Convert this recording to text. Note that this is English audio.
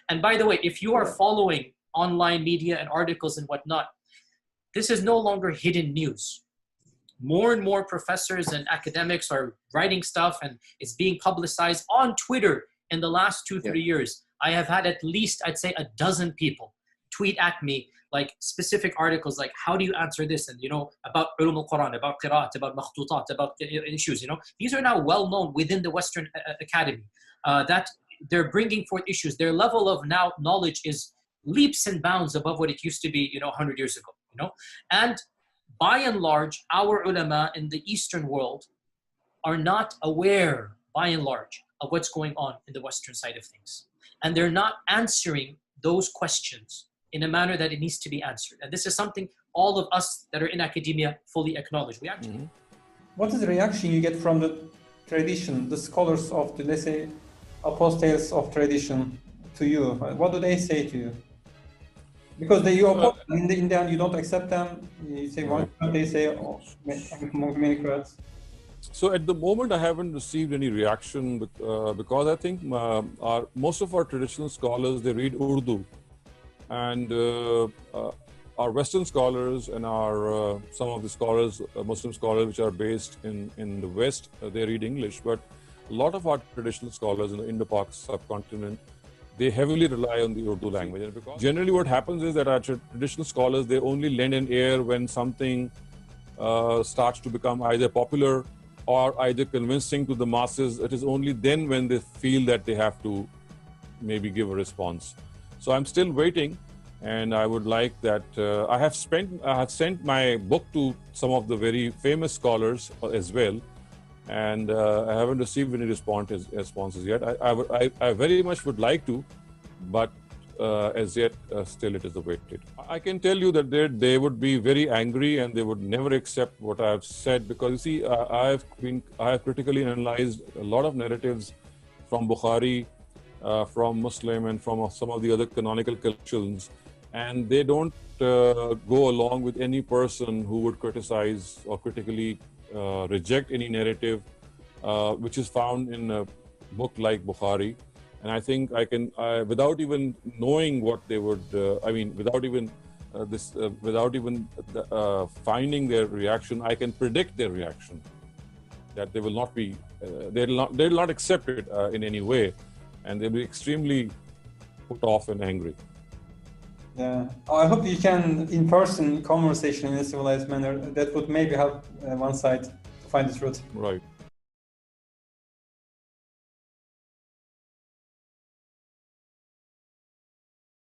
And by the way, if you are following online media and articles and whatnot, this is no longer hidden news. More and more professors and academics are writing stuff, and it's being publicized on Twitter in the last 2-3 years. I have had at least, I'd say, a dozen people tweet at me like specific articles, like how do you answer this, and about ulum al-Quran, about qira'at, about makhtutat, about issues. These are now well known within the Western Academy, that they're bringing forth issues. Their level of now knowledge is leaps and bounds above what it used to be 100 years ago. And by and large, our ulama in the Eastern world are not aware, by and large, of what's going on in the Western side of things. And they're not answering those questions in a manner that it needs to be answered. And this is something all of us that are in academia fully acknowledge. We actually. What is the reaction you get from the tradition, the scholars of the, let's say, apostates of tradition to you? What do they say to you? Because you oppose in the end, you don't accept them. You say one, they say many crowds. So at the moment, I haven't received any reaction because I think most of our traditional scholars, they read Urdu, and our Western scholars and our some of the scholars, Muslim scholars, which are based in the West, they read English. But a lot of our traditional scholars in the Indo-Pak subcontinent, they heavily rely on the Urdu language. And because generally what happens is that our traditional scholars, they only lend an ear when something starts to become either popular or either convincing to the masses. It is only then when they feel that they have to maybe give a response. So I'm still waiting, and I would like that. I have sent my book to some of the very famous scholars as well, and I haven't received any responses yet. I very much would like to, but as yet, still it is awaited. I can tell you that they would be very angry and they would never accept what I have said, because you see, I have critically analyzed a lot of narratives from Bukhari, from Muslim, and from some of the other canonical collections, and they don't go along with any person who would criticize or critically reject any narrative which is found in a book like Bukhari. And I think I can, without even knowing what they would, without even finding their reaction, I can predict their reaction. That they will not be, they'll not accept it in any way, and they'll be extremely put off and angry. Yeah, I hope you can in-person conversation in a civilized manner. That would maybe help one side to find the truth. Right.